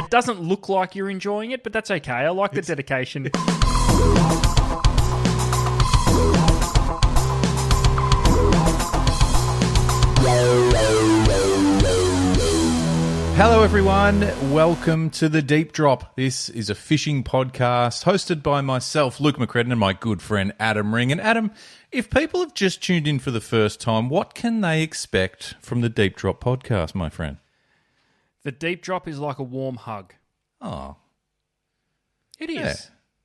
It doesn't look like you're enjoying it, but that's okay. I like the dedication. Hello everyone, welcome to The Deep Drop. This is a fishing podcast hosted by myself, Luke McCredden, and my good friend Adam Ring. And Adam, if people have just tuned in for the first time, what can they expect from The Deep Drop podcast, my friend? The Deep Drop is like a warm hug. Oh. It is. Yeah.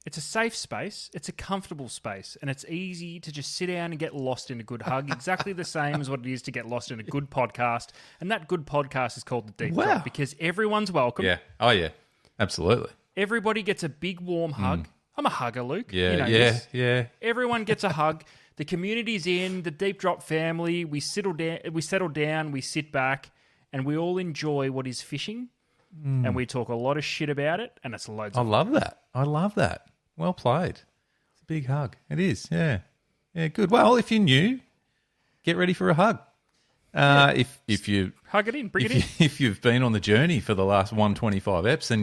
It's a safe space, it's a comfortable space, and it's easy to just sit down and get lost in a good hug, exactly the same as what it is to get lost in a good podcast. And that good podcast is called The Deep Drop because everyone's welcome. Yeah. Oh, yeah. Absolutely. Everybody gets a big warm hug. I'm a hugger, Luke. Yeah, You know yeah, this. yeah. Everyone gets a hug. The community's in, the Deep Drop family. We settle down, we sit back, and we all enjoy what is fishing. And we talk a lot of shit about it, and it's loads of fun. I love that. Well played. It's a big hug. It is, yeah. Yeah, good. Well, if you're new, get ready for a hug. If you Hug it in, bring it in. If you've been on the journey for the last 125 eps, then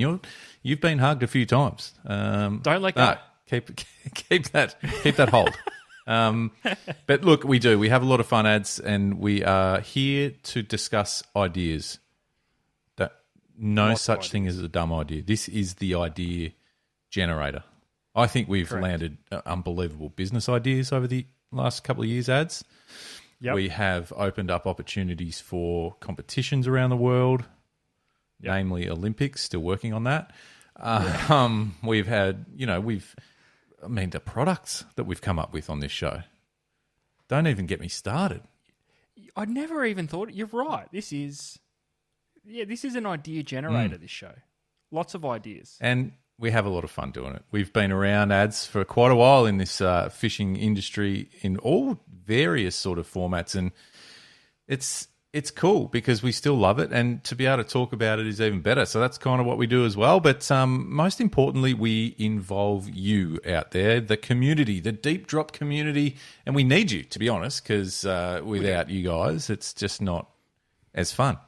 you've been hugged a few times. Don't let go. No, keep that hold. But look, we have a lot of fun ads, and we are here to discuss ideas. That no such thing as a dumb idea. This is the idea generator. I think we've landed unbelievable business ideas over the last couple of years, ads. Yep. We have opened up opportunities for competitions around the world, namely Olympics, still working on that. We've had, the products that we've come up with on this show. Don't even get me started. I never even thought, you're right. This is an idea generator, this show. Lots of ideas. And we have a lot of fun doing it. We've been around ads for quite a while in this fishing industry in all various sort of formats, and it's cool because we still love it, and to be able to talk about it is even better. So that's kind of what we do as well. But most importantly, we involve you out there, the community, the Deep Drop community, and we need you, to be honest, because without you guys, it's just not as fun,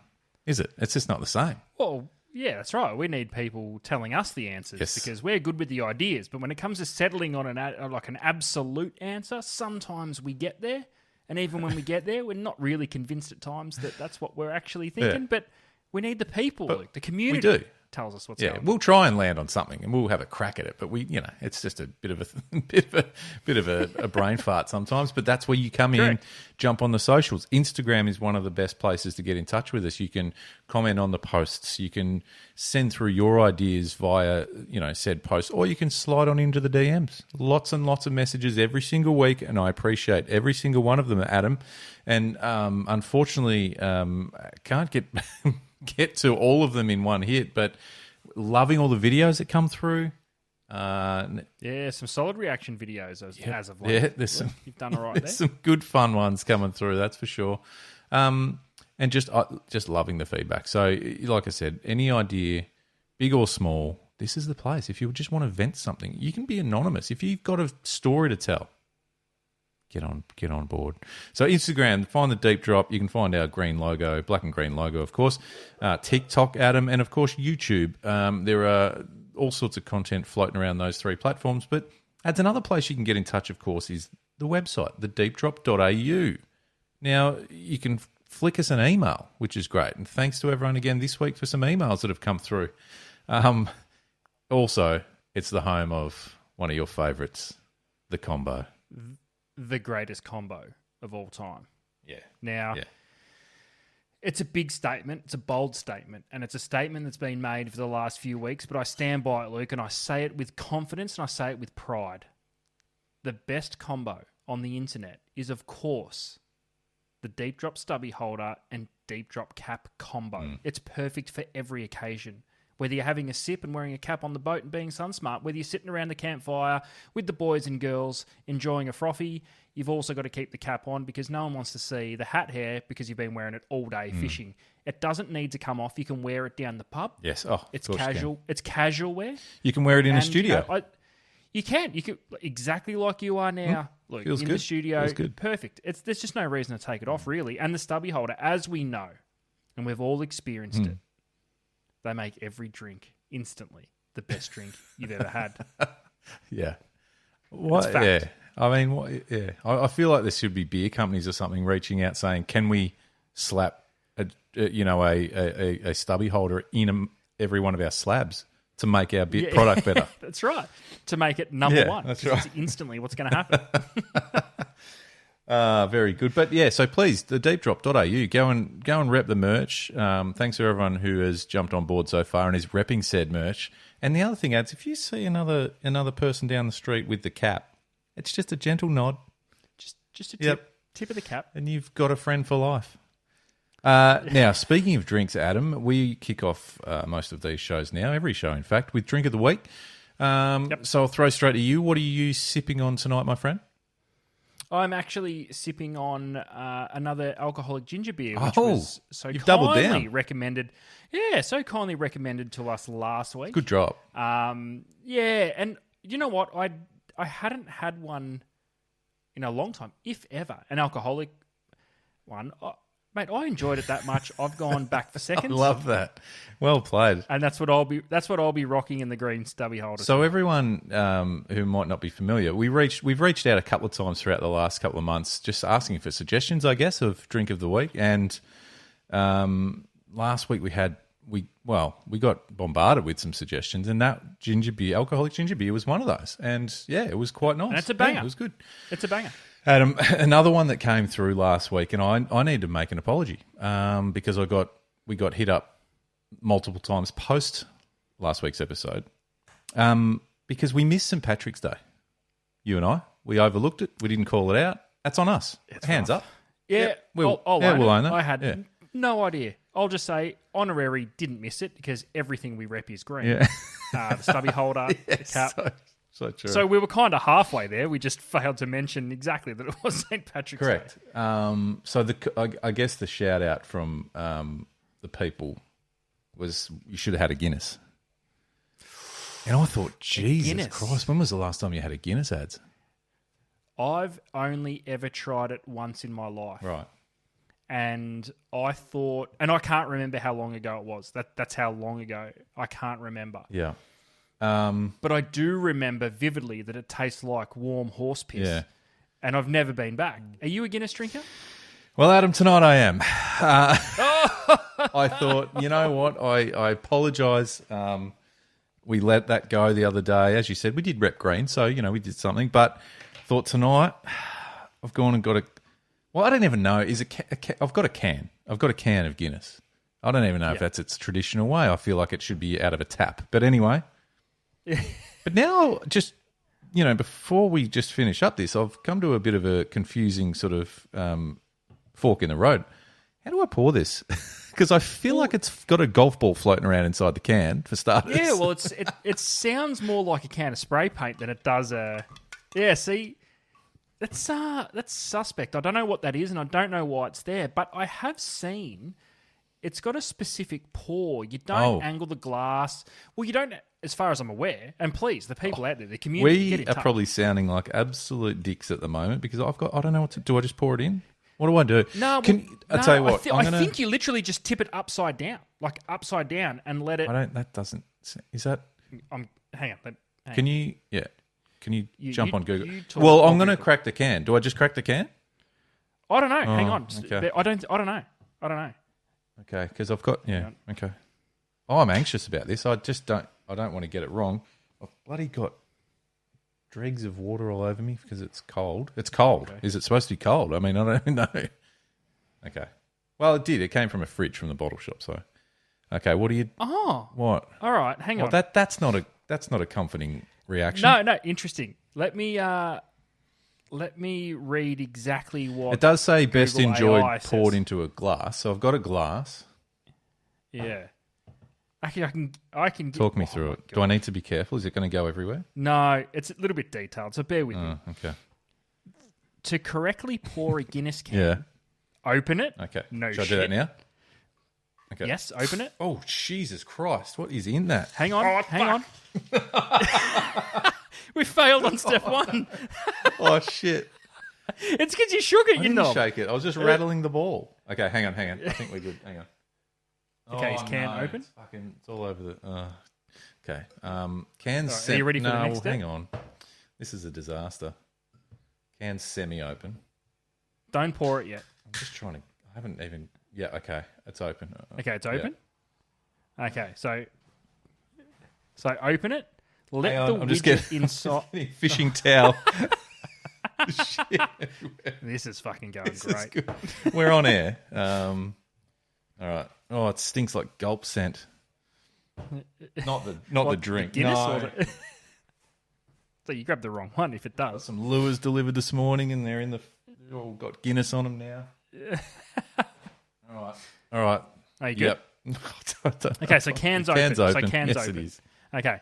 is it? It's just not the same. Well, yeah, that's right. We need people telling us the answers because we're good with the ideas. But when it comes to settling on an absolute answer, sometimes we get there. And even when we get there, we're not really convinced at times that that's what we're actually thinking. Yeah. But we need the people, the community. We do. Tells us what's going on. We'll try and land on something, and we'll have a crack at it. But it's just a bit of a brain fart sometimes. But that's where you come in, jump on the socials. Instagram is one of the best places to get in touch with us. You can comment on the posts. You can send through your ideas via said post, or you can slide on into the DMs. Lots and lots of messages every single week, and I appreciate every single one of them, Adam. And unfortunately, can't get to all of them in one hit, but loving all the videos that come through. Some solid reaction videos as of late. Yeah, you've done all right there's some good fun ones coming through, that's for sure. And just loving the feedback. So, like I said, any idea, big or small, this is the place. If you just want to vent something, you can be anonymous. If you've got a story to tell, get on board. So Instagram, find the Deep Drop. You can find our green logo, black and green logo, of course. TikTok, Adam, and of course YouTube. There are all sorts of content floating around those three platforms. But that's another place you can get in touch, of course, is the website, thedeepdrop.au. Now, you can flick us an email, which is great. And thanks to everyone again this week for some emails that have come through. Also, it's the home of one of your favourites, the combo. The greatest combo of all time. Yeah. Now, it's a big statement. It's a bold statement. And it's a statement that's been made for the last few weeks. But I stand by it, Luke, and I say it with confidence and I say it with pride. The best combo on the internet is, of course, the Deep Drop stubby holder and Deep Drop cap combo. It's perfect for every occasion. Whether you're having a sip and wearing a cap on the boat and being sun smart, whether you're sitting around the campfire with the boys and girls enjoying a frothy, you've also got to keep the cap on because no one wants to see the hat hair because you've been wearing it all day fishing. It doesn't need to come off. You can wear it down the pub. Yes. It's casual. It's casual wear. You can wear it in a studio. You can exactly like you are now. Look, Feels in good. The studio. Feels good. Perfect. There's just no reason to take it off, really. And the stubby holder, as we know, and we've all experienced it, they make every drink instantly the best drink you've ever had. Yeah. What? fact. Yeah. I mean, yeah. I feel like there should be beer companies or something reaching out saying, "Can we slap a stubby holder in every one of our slabs to make our product better?" That's right. To make it number one. That's 'cause right. It's instantly what's going to happen. Very good. But yeah, so please, the deepdrop.au, go and rep the merch. Thanks for everyone who has jumped on board so far and is repping said merch. And the other thing, ads, if you see another person down the street with the cap, it's just a gentle nod. Just a tip of the cap. And you've got a friend for life. Now, speaking of drinks, Adam, we kick off most of these shows now, every show, in fact, with Drink of the Week. So I'll throw straight to you. What are you sipping on tonight, my friend? I'm actually sipping on another alcoholic ginger beer, which was so you've doubled kindly down. recommended. Yeah, so kindly recommended to us last week. Good job. Yeah, and you know what? I hadn't had one in a long time, if ever, an alcoholic one. Mate, I enjoyed it that much. I've gone back for seconds. I love that. Well played. And that's what I'll be rocking in the green stubby holder. So everyone who might not be familiar, we've reached out a couple of times throughout the last couple of months, just asking for suggestions, I guess, of drink of the week. And last week we got bombarded with some suggestions, and that alcoholic ginger beer was one of those. And yeah, it was quite nice. And it's a banger. Yeah, it was good. It's a banger. Adam, another one that came through last week, and I need to make an apology because we got hit up multiple times post last week's episode because we missed St. Patrick's Day. You and we overlooked it. We didn't call it out. That's on us. Hands up. Yeah, we'll I'll own that. I had no idea. I'll just say honorary didn't miss it because everything we rep is green. Yeah. The stubby holder, the cap. So true. So we were kind of halfway there. We just failed to mention exactly that it was St. Patrick's Correct. Day. So I guess the shout out from the people was you should have had a Guinness. And I thought, Jesus Christ, when was the last time you had a Guinness, ads? I've only ever tried it once in my life. Right. And I thought, and I can't remember how long ago it was. That's how long ago. I can't remember. Yeah. But I do remember vividly that it tastes like warm horse piss. Yeah. And I've never been back. Are you a Guinness drinker? Well, Adam, tonight I am. I thought, you know what? I apologise. We let that go the other day. As you said, we did rep green, so, we did something. But thought tonight I've gone and got I don't even know. I've got a can. I've got a can of Guinness. I don't even know if that's its traditional way. I feel like it should be out of a tap. But anyway. But now, just, before we just finish up this, I've come to a bit of a confusing sort of fork in the road. How do I pour this? Because I feel like it's got a golf ball floating around inside the can, for starters. Yeah, well, it sounds more like a can of spray paint than it does see, that's suspect. I don't know what that is, and I don't know why it's there, but I have seen it's got a specific pour. You don't angle the glass. Well, you don't, as far as I'm aware, and please, the people out there, the community, get in touch. Probably sounding like absolute dicks at the moment because I don't know what to do. I just pour it in? What do I do? No, I'll tell you what. I think you literally just tip it upside down, and let it. That doesn't. Is that? Hang on. Can you? Yeah. Can you jump on Google? Well, I'm going to crack the can. Do I just crack the can? I don't know. Hang on. Okay. I don't know. Okay, because I've got Okay. Oh, I'm anxious about this. I don't want to get it wrong. I've bloody got dregs of water all over me because it's cold. It's cold. Okay. Is it supposed to be cold? I mean, I don't even know. Okay. Well, it did. It came from a fridge from the bottle shop. So, okay. What do you? Oh. What? All right. Hang on. That's not a comforting reaction. No. Interesting. Let me read exactly what it does say. Google Best enjoyed AI poured says. into a glass. So I've got a glass. Yeah. I can talk me through it. God. Do I need to be careful? Is it going to go everywhere? No, it's a little bit detailed, so bear with me. Okay. To correctly pour a Guinness can, open it. Okay. No Should shit. I do that now? Okay. Yes, open it. Oh, Jesus Christ. What is in that? Hang on. We failed on step one. Oh, shit. It's because you shook it, I you didn't knob. shake it. I was just rattling the ball. Okay, hang on. I think we're good. Hang on. Okay, is can open? It's all over the... Okay. Right, are you ready for the next step? Hang on. This is a disaster. Cans semi-open. Don't pour it yet. I'm just trying to... I haven't even... Yeah, okay. It's open. Okay, it's open? Yeah. Okay, so open it. Let the widget inside... fishing towel. Shit. This is fucking going great. Good. We're on air. All right. Oh, it stinks like gulp scent. Not the drink. The Guinness no. or the... So you grabbed the wrong one if it does. Some lures delivered this morning, and they're all got Guinness on them now. All right. Are you good? Yep. Okay, so cans open. So cans yes, open. It is. Okay.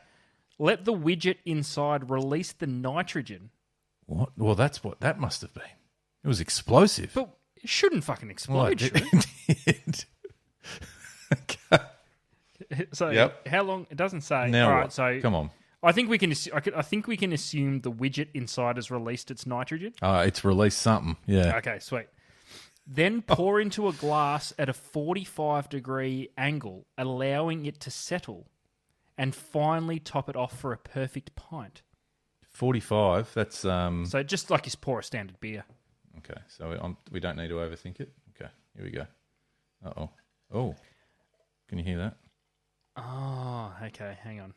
Let the widget inside release the nitrogen. What? Well, that must have been. It was explosive. But it shouldn't fucking explode, should it? It did. Okay. So Yep. how long? It doesn't say. Now All what? right, so Come on. I think we can. I think we can assume the widget inside has released its nitrogen. It's released something. Yeah. Okay, sweet. Then pour into a glass at a 45-degree angle, allowing it to settle, and finally top it off for a perfect pint. 45. That's So just like you pour a standard beer. Okay. So we don't need to overthink it. Okay. Here we go. Uh-oh. Oh. Can you hear that? Oh, okay. Hang on.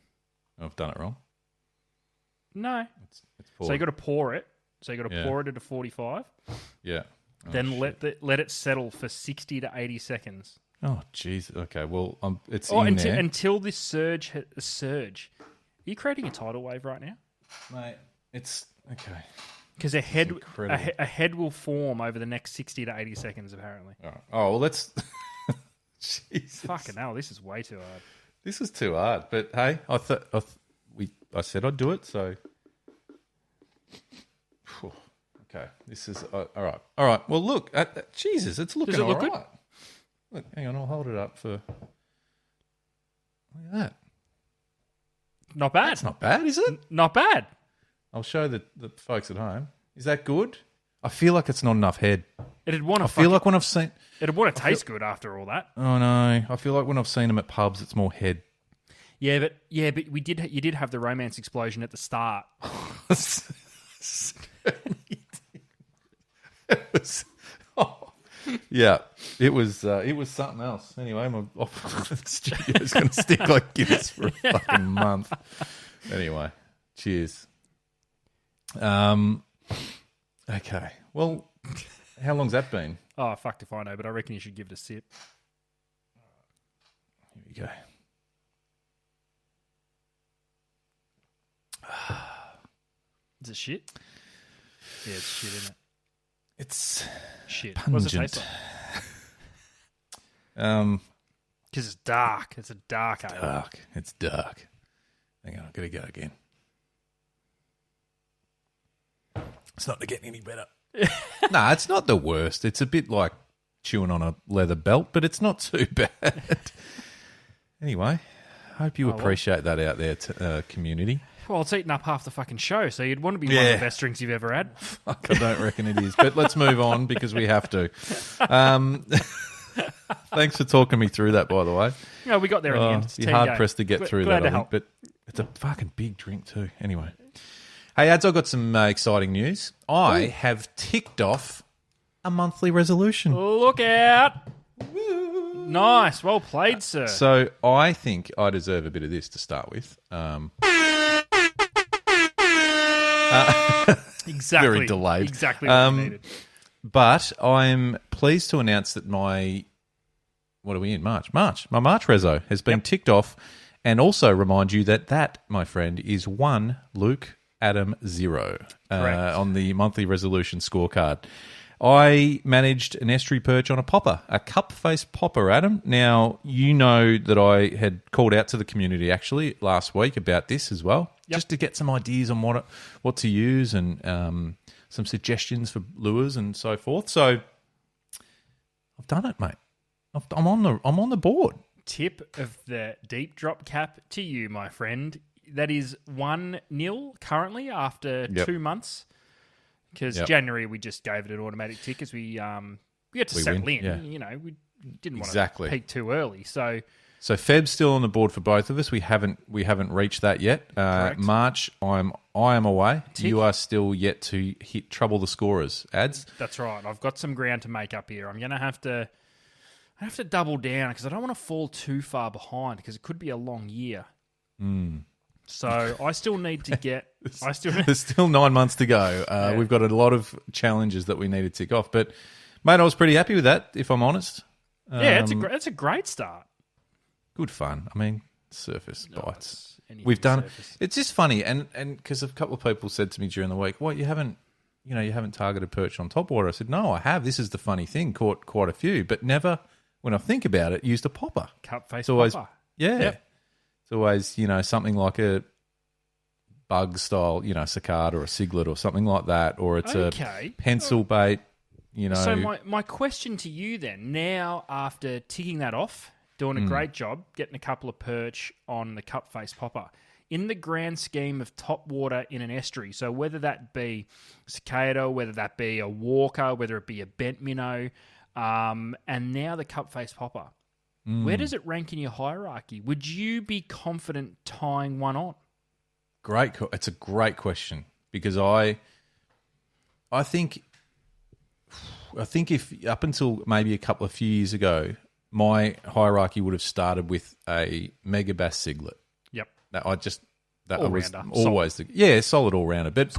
I've done it wrong. No. It's So you got to pour it. So you got to Yeah. pour it at a 45. Yeah. Oh, Then shit. let it settle for 60 to 80 seconds. Oh, jeez. Okay. Well, it's Until this surge. Are you creating a tidal wave right now? mate. It's okay. Because a head incredible. a head will form over the next 60 to 80 seconds, apparently. All right. Oh well, let's. Jesus. Fucking hell, this is way too hard. This is too hard, but hey, I said I'd do it, so. Whew. Okay, this is all right. All right. Well, look, Jesus, it's looking Does it look all good? right. Look, hang on, I'll hold it up for. Look at that. Not bad. That's not bad, is it? Not bad. I'll show the folks at home. Is that good? I feel like it's not enough head. It'd want I feel like when I've seen. It'd want to taste good after all that. Oh no! I feel like when I've seen them at pubs, it's more head. Yeah, but you did have the romance explosion at the start. Yeah, it was something else. Anyway, my studio's going to stick like Guinness for a fucking month. Anyway, cheers. Okay. Well, how long's that been? Oh, fuck if I know, but I reckon you should give it a sip. Here we go. Is it shit? Yeah, it's shit, isn't it? It's Shit. pungent. What does it taste like? Because it's dark. It's a dark ale. Dark. It's dark. Hang on, I've got to go again. It's not getting any better. Nah, it's not the worst. It's a bit like chewing on a leather belt, but it's not too bad. Anyway, hope you appreciate that out there, community. Well, it's eaten up half the fucking show, so you'd want to be one of the best drinks you've ever had. Fuck, I don't reckon it is. But let's move on because we have to. Thanks for talking me through that, by the way. No, we got there in the end. It's You're 10 hard games. pressed to get through Glad that, to I think. help. But it's a fucking big drink too. Anyway. Hey, Ads, I've got some exciting news. I have ticked off a monthly resolution. Look out. Nice. Well played, sir. So I think I deserve a bit of this to start with. Exactly. Very delayed. Exactly what you needed. But I'm pleased to announce that what are we in? March. My March reso has been ticked off, and also remind you that, my friend, is 1 Luke Adam 0 on the monthly resolution scorecard. I managed an estuary perch on a popper, a cup-faced popper, Adam. Now, you know that I had called out to the community actually last week about this as well, just to get some ideas on what to use and some suggestions for lures and so forth. So I've done it, mate. I'm on the board. Tip of the deep drop cap to you, my friend. That is 1-0 currently after 2 months. Because January we just gave it an automatic tick as we had to settle in. Yeah. You know, we didn't want Exactly. to peak too early. So So Feb's still on the board for both of us. We haven't reached that yet. March, I am away. Tick. You are still yet to hit trouble the scorers. Ads. That's right. I've got some ground to make up here. I'm going to have to double down because I don't want to fall too far behind because it could be a long year. So I still need to get. There's still 9 months to go. We've got a lot of challenges that we need to tick off. But mate, I was pretty happy with that, if I'm honest. It's a great start. Good fun. I mean, surface bites. We've done. Surface. It's just funny, and because a couple of people said to me during the week, "What, you haven't targeted perch on topwater?" I said, "No, I have. This is the funny thing. Caught quite a few, but never, when I think about it, used a popper. Cup face always, popper. Yeah, Yep. it's always something like a bug style, cicada or a ciglet or something like that, or it's a pencil bait. So my question to you then, now after ticking that off, doing a great job, getting a couple of perch on the cup face popper, in the grand scheme of top water in an estuary, so whether that be cicada, whether that be a walker, whether it be a bent minnow, and now the cup face popper, where does it rank in your hierarchy? Would you be confident tying one on? It's a great question because I think if up until maybe a couple of few years ago, my hierarchy would have started with a mega bass ciglet. Yep. That was All-rounder. always solid all rounder. But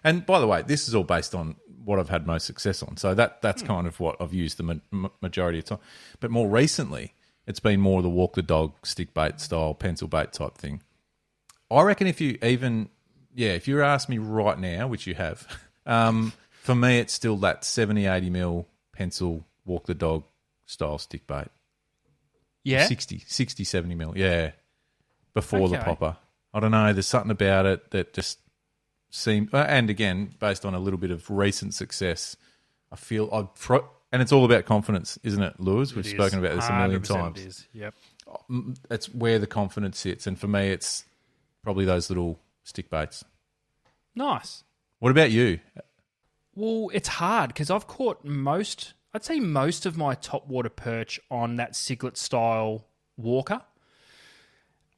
and by the way, this is all based on what I've had most success on. So that's kind of what I've used the majority of the time. But more recently, it's been more the walk the dog stick bait style pencil bait type thing. I reckon if you ask me right now, which you have, for me it's still that 70, 80 mil pencil walk the dog style stick bait. Yeah? 60, 70 mil, yeah, before the popper. I don't know, there's something about it that just seemed, and again, based on a little bit of recent success, I feel and it's all about confidence, isn't it, Lewis? We've spoken about this a million times. It is. Yep. It's where the confidence sits, and for me, it's probably those little stick baits. Nice. What about you? Well, it's hard because I've caught most of my top water perch on that ciglet style walker.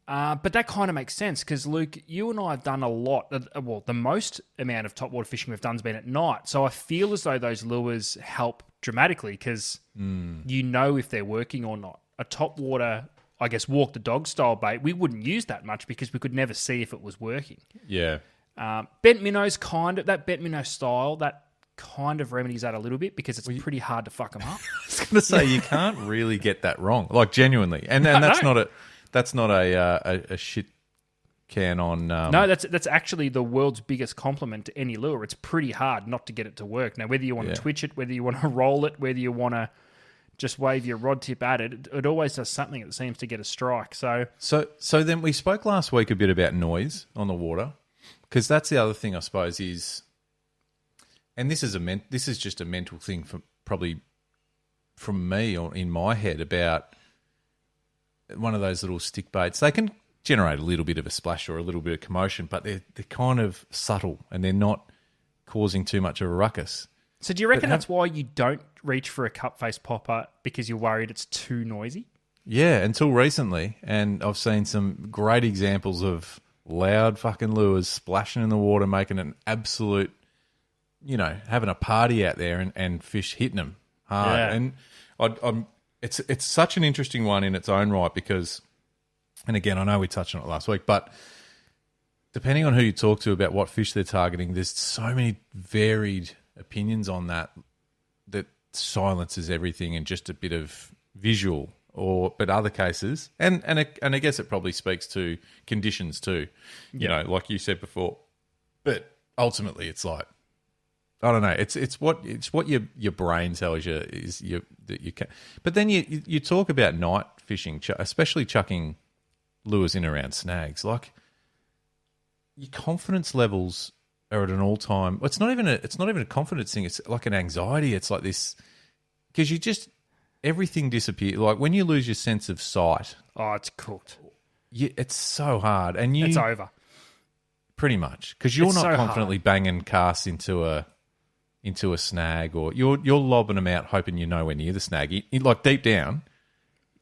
But that kind of makes sense because, Luke, you and I have done a lot. Well, the most amount of top water fishing we've done has been at night. So I feel as though those lures help dramatically because you know if they're working or not. A top water, I guess, walk the dog style bait, we wouldn't use that much because we could never see if it was working. Yeah. Bent minnows that bent minnow style, that kind of remedies that a little bit because it's pretty hard to fuck them up. I was going to say, you can't really get that wrong, like genuinely. And that's not a shit can on... No, that's actually the world's biggest compliment to any lure. It's pretty hard not to get it to work. Now, whether you want to twitch it, whether you want to roll it, whether you want to just wave your rod tip at it, it always does something that seems to get a strike. So then we spoke last week a bit about noise on the water, because that's the other thing, I suppose, is... And this is just a mental thing from me or in my head about one of those little stick baits. They can generate a little bit of a splash or a little bit of commotion, but they're kind of subtle and they're not causing too much of a ruckus. So do you reckon that's why you don't reach for a cup face popper, because you're worried it's too noisy? Yeah, until recently. And I've seen some great examples of loud fucking lures splashing in the water, making an absolute... having a party out there and fish hitting them hard. Yeah. And it's such an interesting one in its own right because, and again, I know we touched on it last week, but depending on who you talk to about what fish they're targeting, there's so many varied opinions on that silence is everything and just a bit of visual. But other cases, and I guess it probably speaks to conditions too, like you said before. But ultimately, it's like, I don't know. It's what your brain tells you that you can. But then you talk about night fishing, especially chucking lures in around snags. Like your confidence levels are at an all time. It's not even a confidence thing. It's like an anxiety. It's like this because everything disappears. Like when you lose your sense of sight. Oh, it's cooked. It's so hard, and it's over. Pretty much because you're it's not so confidently hard. Banging casts into a snag, or you're lobbing them out hoping you're nowhere near the snag. Like deep down,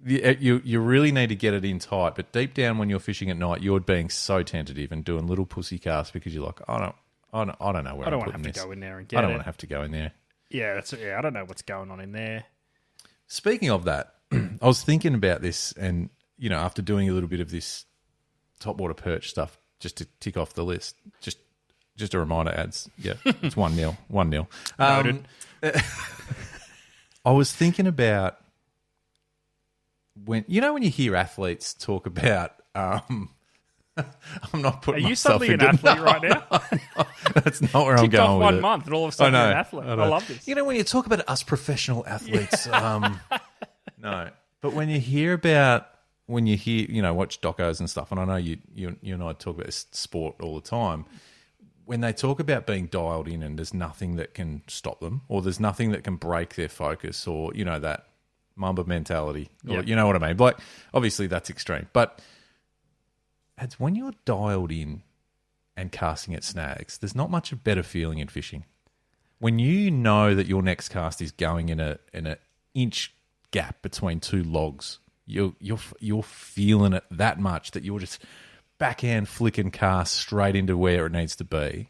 You really need to get it in tight. But deep down, when you're fishing at night, you're being so tentative and doing little pussy casts because you're like, I don't know where I don't I'm want to putting have this. to go in there and get I don't it. want to have to go in there. Yeah, I don't know what's going on in there. Speaking of that, I was thinking about this, and after doing a little bit of this topwater perch stuff, just to tick off the list, just a reminder, ads. Yeah, it's 1-0, 1-0. Noted. I was thinking about when you hear athletes talk about. I'm not putting. Are you myself suddenly an into, athlete right now? That's not where I'm Ticked going off with 1 it. month, and all of a sudden I know, you're an athlete. I love this. When you talk about us professional athletes, no. But when you hear, watch docos and stuff, and I know you and I talk about this sport all the time. When they talk about being dialed in and there's nothing that can stop them, or there's nothing that can break their focus, or that Mamba mentality, or Yep. you know what I mean. Like, obviously that's extreme, but it's when you're dialed in and casting at snags, there's not much a better feeling in fishing. When you know that your next cast is going in an inch gap between two logs, you're feeling it that much that you're just backhand flick and cast straight into where it needs to be.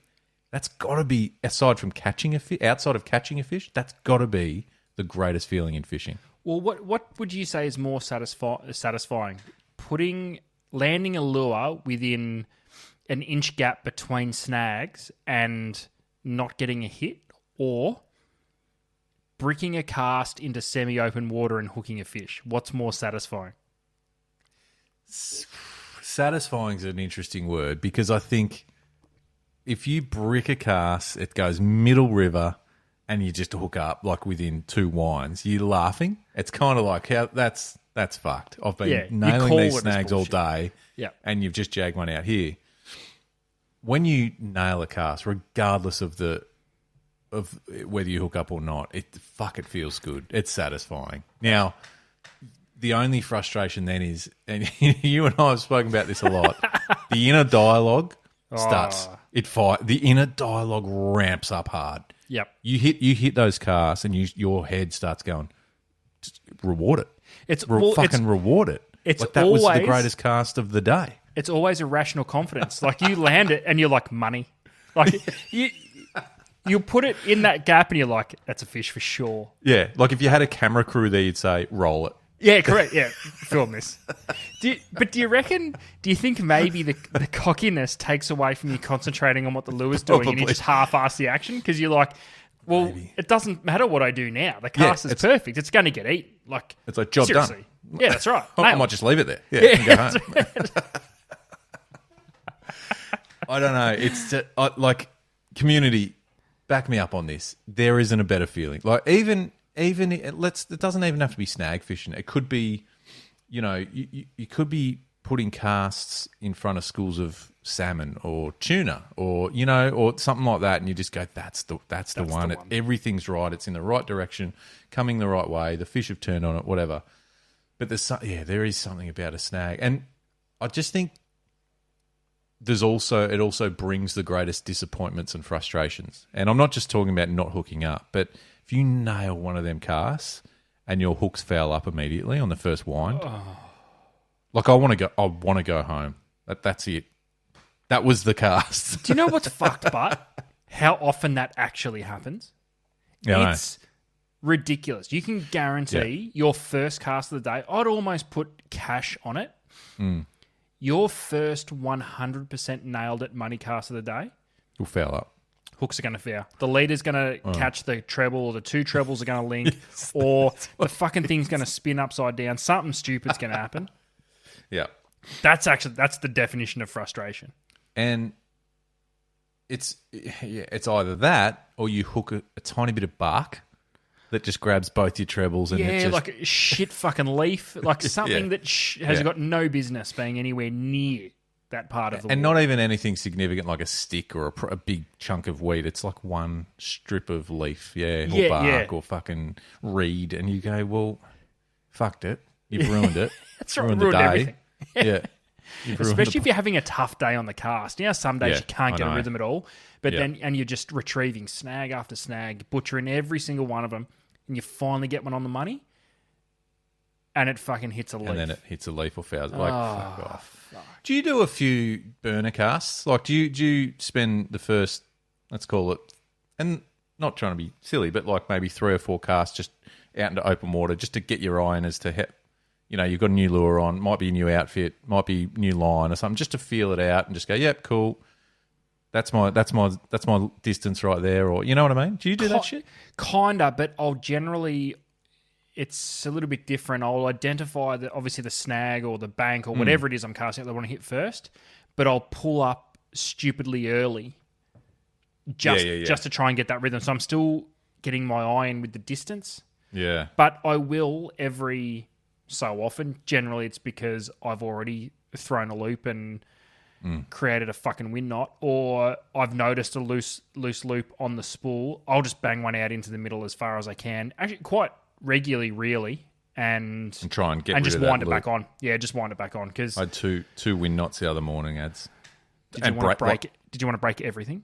That's got to be, outside of catching a fish, that's got to be the greatest feeling in fishing. Well, what would you say is more satisfying? Landing a lure within an inch gap between snags and not getting a hit, or bricking a cast into semi-open water and hooking a fish? What's more satisfying? Satisfying is an interesting word, because I think if you brick a cast, it goes middle river and you just hook up like within 2 winds, you're laughing. It's kind of like, how that's fucked. I've been nailing these snags all day, and you've just jagged one out here. When you nail a cast, regardless of whether you hook up or not, it feels good. It's satisfying. Now, the only frustration then is, and you and I have spoken about this a lot, the inner dialogue starts. The inner dialogue ramps up hard. Yep. You hit those casts, and your head starts going, just reward it. Reward it. That was the greatest cast of the day. It's always irrational confidence. Like, you land it and you're like, money. Like, you put it in that gap and you're like, that's a fish for sure. Yeah, like if you had a camera crew there, you'd say, roll it. Yeah, correct. Yeah, film this. Do you think maybe the cockiness takes away from you concentrating on what the lure's doing, and you just half-ass the action? Because you're like, well, maybe. It doesn't matter what I do now. The cast is perfect. It's going to get eaten. Like, it's like, job seriously. Done. Yeah, that's right. I might just leave it there. Yeah, and go home. Right. I don't know. It's just, like, community, back me up on this. There isn't a better feeling. Like, even it doesn't even have to be snag fishing. It could be, you could be putting casts in front of schools of salmon or tuna, or or something like that, and you just go, that's the one. Everything's right. It's in the right direction, coming the right way. The fish have turned on it, whatever. But there is something about a snag, and I just think it also brings the greatest disappointments and frustrations. And I'm not just talking about not hooking up, but if you nail one of them casts and your hooks foul up immediately on the first wind, like I want to go home. That's it. That was the cast. Do you know what's fucked, but how often that actually happens? Yeah, it's ridiculous. You can guarantee your first cast of the day, I'd almost put cash on it. Your first 100% nailed it money cast of the day will foul up. Hooks are going to foul. The leader's going to catch the treble, or the two trebles are going to link, or the fucking thing's going to spin upside down. Something stupid's going to happen. Yeah. That's the definition of frustration. And it's either that, or you hook a tiny bit of bark that just grabs both your trebles, and like a shit fucking leaf, like something that has got no business being anywhere near that part of the and water. not even anything significant like a stick or a big chunk of weed. It's like one strip of leaf, or bark or fucking reed, and you go, well, fucked it. You've ruined it. That's right. Ruined the day. Everything. Yeah. Especially if you're having a tough day on the cast. Some days you can't get a know. rhythm at all, but then you're just retrieving snag after snag, butchering every single one of them, and you finally get one on the money. and it fucking hits a leaf. And then it hits a leaf or foul. Like, fuck off. Fuck. Do you do a few burner casts? Like, do you spend the first, let's call it, and not trying to be silly, but like maybe 3 or 4 casts just out into open water just to get your eye in as to how, you've got a new lure on, might be a new outfit, might be new line or something, just to feel it out and just go, yep, cool. That's my distance right there, or you know what I mean? Do you do that shit? Kinda, but it's a little bit different. I'll identify obviously the snag or the bank or whatever it is I'm casting that I want to hit first, but I'll pull up stupidly early just to try and get that rhythm. So I'm still getting my eye in with the distance. Yeah. But I will every so often. Generally, it's because I've already thrown a loop and created a fucking wind knot, or I've noticed a loose loop on the spool. I'll just bang one out into the middle as far as I can. Actually, quite regularly, really, and try and get and rid just of that wind it loop. back on. Yeah, just wind it back on because I had two wind knots the other morning, ads. Did you want to break it? Did you want to break everything?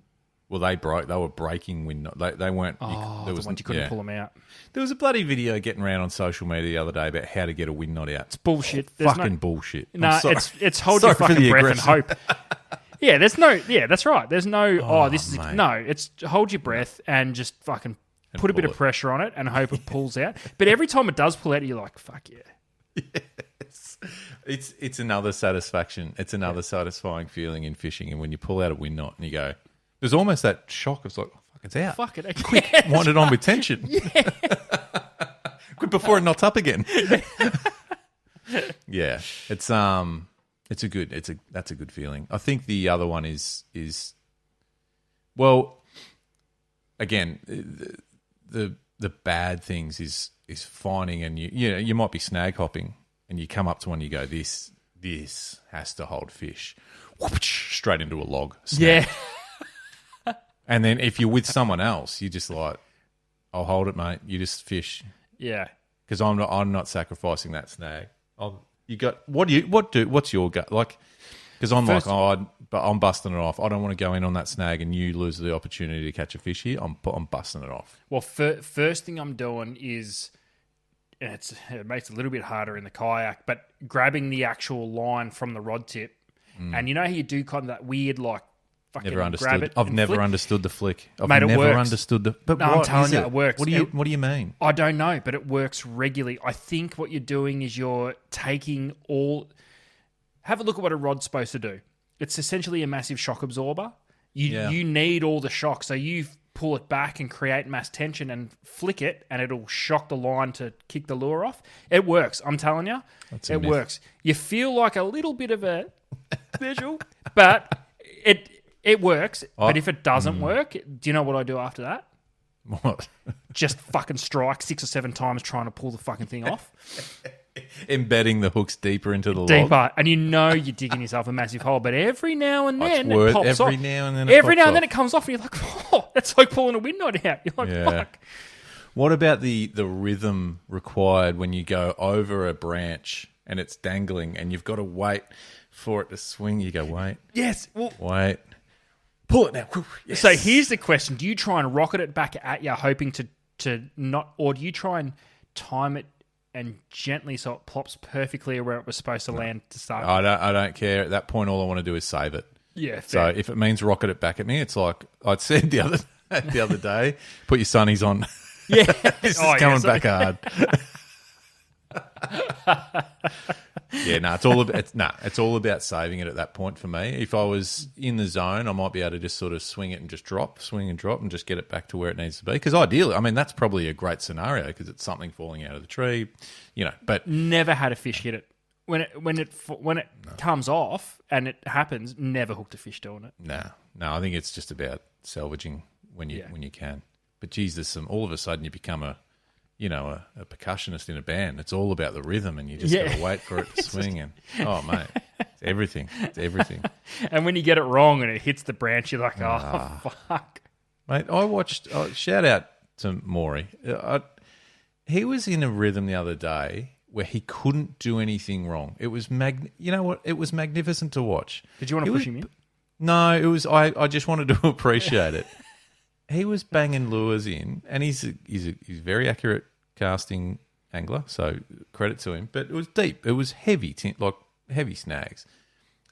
Well, they broke. They were breaking wind knots. They weren't. There was ones you couldn't pull them out. There was a bloody video getting around on social media the other day about how to get a wind knot out. It's bullshit. Fucking bullshit. No, it's hold your fucking breath and hope. Yeah, that's right. There's no, it's hold your breath and just fucking put a bit of pressure on it and hope it pulls out. But every time it does pull out, you're like, fuck yeah. Yes. It's another satisfaction. It's another satisfying feeling in fishing. And when you pull out a wind knot and you go, there's almost that shock of like, oh, fuck, it's out. Fuck it. Quick, wind it on with tension. Yeah. Quick before it knots up again. Yeah. That's a good feeling. I think the other one is well, again, the bad things is finding, and you might be snag hopping and you come up to one and you go, this has to hold fish. Whoopsh, straight into a log. Snag. Yeah. And then if you're with someone else, you just like, I'll hold it, mate. You just fish. Yeah. Because I'm not sacrificing that snag. What's your gut like? Because I'm but I'm busting it off. I don't want to go in on that snag and you lose the opportunity to catch a fish here. I'm busting it off. Well, first thing I'm doing is, and it makes it a little bit harder in the kayak, but grabbing the actual line from the rod tip, and you know how you do kind of that weird like fucking never understood. grab it. I've never understood the flick. I've Mate, it never works. understood the. But No, what I'm telling is you, it works. What do you mean? I don't know, but it works regularly. I think what you're doing is you're taking all. Have a look at what a rod's supposed to do. It's essentially a massive shock absorber. You need all the shock, so you pull it back and create mass tension and flick it, and it'll shock the line to kick the lure off. It works. I'm telling you, it works. You feel like a little bit of a visual, but it works. But if it doesn't work, do you know what I do after that? What? Just fucking strike 6 or 7 times trying to pull the fucking thing off. Embedding the hooks deeper into the log. Deeper. And you're digging yourself a massive hole, but every now and then it pops off. Every now and then it comes off and you're like, oh, that's like pulling a wind knot out. You're like, fuck. What about the rhythm required when you go over a branch and it's dangling and you've got to wait for it to swing? You go, wait. Yes. Well, wait. Pull it now. Yes. So here's the question. Do you try and rocket it back at you, hoping to not, or do you try and time it and gently so it plops perfectly where it was supposed to land to start? I don't care. At that point, all I want to do is save it. Yeah, fair. So if it means rocket it back at me, it's like I said the other day, put your sunnies on. Yeah. This is coming back hard. Yeah, no, it's all about saving it at that point for me. If I was in the zone, I might be able to just sort of swing it and just swing and drop and just get it back to where it needs to be. Because ideally, I mean, that's probably a great scenario because it's something falling out of the tree, but never had a fish hit it. When it comes off and it happens, never hooked a fish doing it. No, I think it's just about salvaging when you can. But geez, all of a sudden you become a percussionist in a band. It's all about the rhythm, and you just got to wait for it to swing. And oh, mate, it's everything. It's everything. And when you get it wrong and it hits the branch, you're like, oh, fuck. Mate, I watched. Shout out to Maury. He was in a rhythm the other day where he couldn't do anything wrong. It was You know what? It was magnificent to watch. Did you want to push him in? No, it was. I just wanted to appreciate it. He was banging lures in, and he's very accurate casting angler, so credit to him. But it was deep. It was heavy, like heavy snags.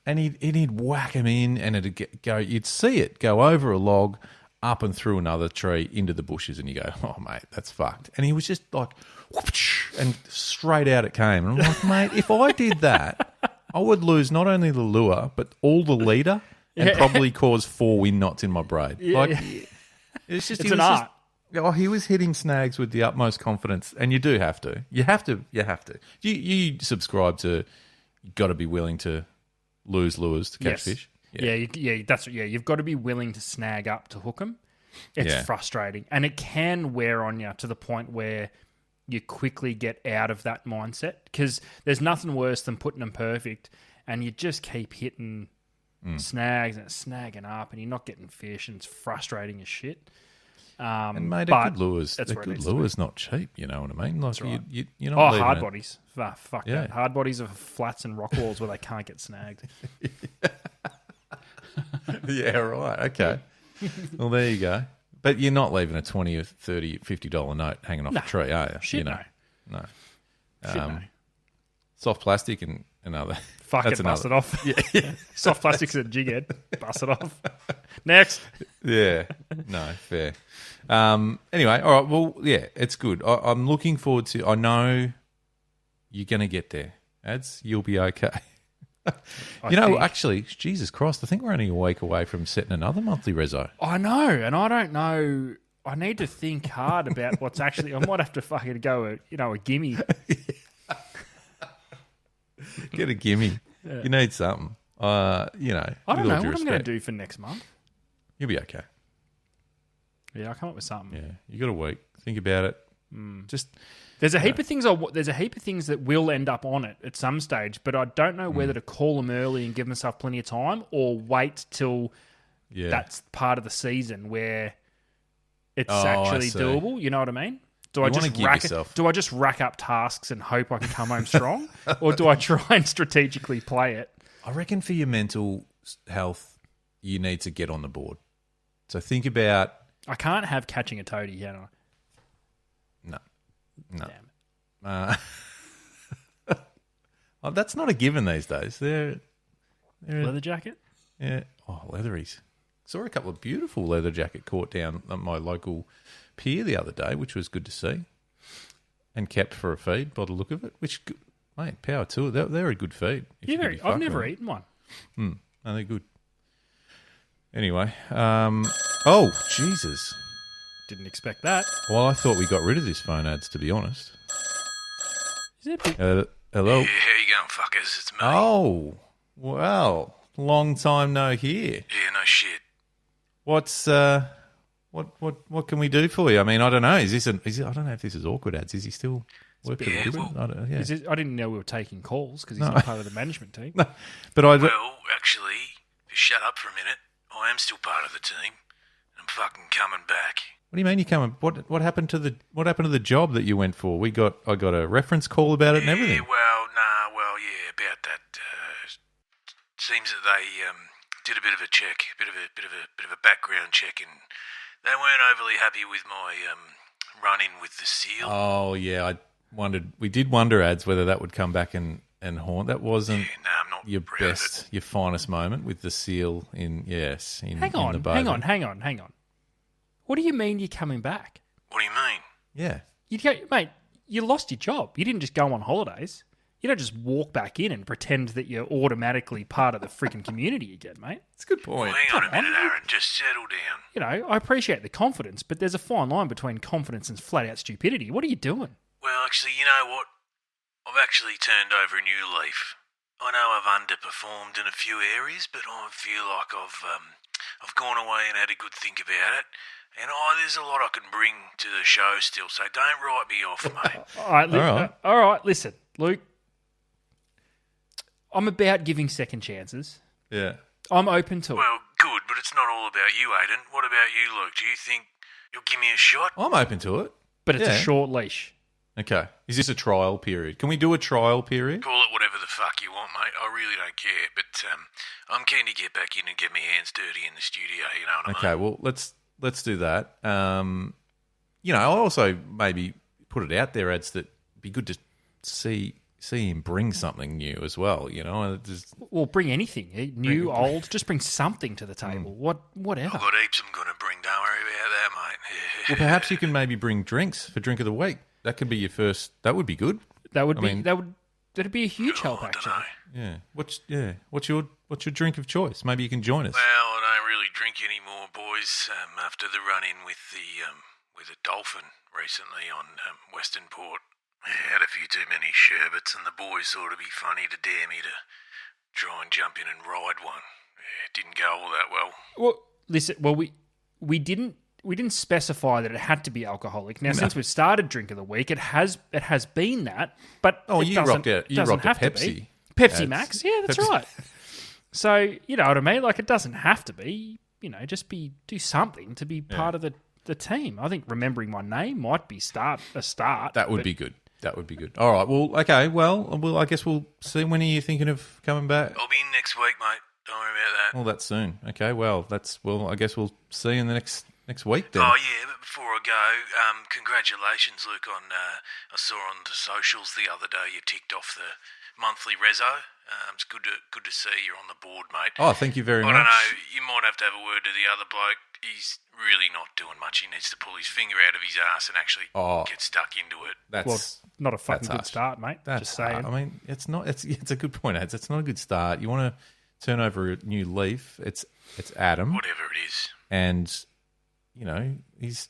And he'd whack them in, and it'd go. You'd see it go over a log, up and through another tree into the bushes, and you go, "Oh, mate, that's fucked." And he was just like, whoosh, and straight out it came. And I'm like, mate, if I did that, I would lose not only the lure but all the leader, and probably cause 4 wind knots in my braid. Like, it's just It's an art. He was hitting snags with the utmost confidence, and you do have to. You have to. You subscribe to. You got to be willing to lose lures to catch fish. You've got to be willing to snag up to hook them. It's frustrating, and it can wear on you to the point where you quickly get out of that mindset, because there's nothing worse than putting them perfect, and you just keep hitting snags and it's snagging up, and you're not getting fish, and it's frustrating as shit. And mate, a good lure's not cheap. You know what I mean? Like right. you're not leaving hard it. bodies. Fuck that. Hard bodies are flats and rock walls where they can't get snagged. Yeah, right. Okay. Well, there you go. But you're not leaving a $20 or $30, $50 note hanging off a tree, are you? Shit, no. Shit, no. Soft plastic and another. Fuck it, bust it off. Yeah. Soft plastic's a jig head. Bust it off. Next. Yeah. No, fair. Anyway, all right. Well, yeah, it's good. I'm looking forward to. I know you're going to get there, Ads. You'll be okay. Actually, Jesus Christ, I think we're only a week away from setting another monthly reso. I know, and I don't know. I need to think hard about what's actually. I might have to fucking go a gimme. Get a gimme. Yeah. You need something. I don't know what I'm going to do for next month. You'll be okay. Yeah, I'll come up with something. Yeah, you got a week. Think about it. Just there's a heap of things. There's a heap of things that will end up on it at some stage, but I don't know whether to call them early and give myself plenty of time, or wait till that's part of the season where it's actually doable. You know what I mean? Do I just rack up tasks and hope I can come home strong, or do I try and strategically play it? I reckon for your mental health, you need to get on the board. So think about. I can't have catching a toady, can I? No. Damn it. That's not a given these days. They're leather jacket? Yeah. Oh, leatheries. Saw a couple of beautiful leather jacket caught down at my local pier the other day, which was good to see. And kept for a feed by the look of it, which, mate, power to it. They're a good feed. I've never eaten one. No, they're good. Anyway. Oh, Jesus. Didn't expect that. Well, I thought we got rid of this phone, Ads, to be honest. Is it? Hello? Yeah, how you going, fuckers? It's me. Oh, wow. Long time no hear. Yeah, no shit. What's what can we do for you? I mean, I don't know. I don't know if this is awkward, Ads. Is he still working? I didn't know we were taking calls because he's not part of the management team. No, but well, actually, just shut up for a minute. I am still part of the team. I'm fucking coming back. What do you mean you coming? What happened to the job that you went for? I got a reference call about it and everything. About that. Seems that they did a bit of a check, bit of a background check, and they weren't overly happy with my run-in with the seal. Oh yeah, we did wonder, Ads, whether that would come back and haunt. That wasn't I'm not your best, your finest moment with the seal in the boat. Hang on. What do you mean you're coming back? What do you mean? Yeah. Mate, you lost your job. You didn't just go on holidays. You don't just walk back in and pretend that you're automatically part of the freaking community again, mate. It's a good point. Well, hang on a minute, Aaron. Just settle down. I appreciate the confidence, but there's a fine line between confidence and flat-out stupidity. What are you doing? Well, actually, you know what? I've actually turned over a new leaf. I know I've underperformed in a few areas, but I feel like I've gone away and had a good think about it. And there's a lot I can bring to the show still, so don't write me off, mate. All right, listen, Luke. I'm about giving second chances. Yeah. I'm open to it. Well, good, but it's not all about you, Aidan. What about you, Luke? Do you think you'll give me a shot? I'm open to it. But it's a short leash. Okay. Is this a trial period? Can we do a trial period? Call it whatever the fuck you want, mate. I really don't care. But I'm keen to get back in and get my hands dirty in the studio, you know what I mean? Okay, well, let's do that. I also maybe put it out there, Ads, that be good to see him bring something new as well. You know, Well, bring anything, new, old. Just bring something to the table. Whatever. I've got heaps I'm going to bring. Don't worry about that, mate. well, perhaps you can maybe bring drinks for drink of the week. That could be your first. That would be good. That'd be a huge help, I actually. dunno. Yeah. What's your drink of choice? Maybe you can join us. Well, I don't really drink anymore, boys. After the run-in with a dolphin recently on Western Port, I had a few too many sherbets, and the boys thought it'd be funny to dare me to try and jump in and ride one. It didn't go all that well. Well, listen. Well, we didn't specify that it had to be alcoholic. Now, since we've started Drink of the Week, it has been that. But you rocked a Pepsi. Pepsi Max. Yeah, that's right. So you know what I mean. Like, it doesn't have to be. You know, just do something to be part of the team. I think remembering my name might be a start. That would be good. That would be good. All right. Well, okay. Well, I guess we'll see. When are you thinking of coming back? I'll be in next week, mate. Don't worry about that. Well, that's soon. Okay. Well, I guess we'll see you in the next week then. Oh, yeah, but before I go, congratulations, Luke, on I saw on the socials the other day you ticked off the monthly reso. It's good to see you're on the board, mate. Oh, thank you very much. I don't know, you might have to have a word to the other bloke. He's really not doing much. He needs to pull his finger out of his ass and actually get stuck into it. That's not a fucking good harsh. start, mate. That's just saying. I mean, it's not. It's a good point, Ads. It's not a good start. You want to turn over a new leaf. It's Adam, Whatever it is. and you know he's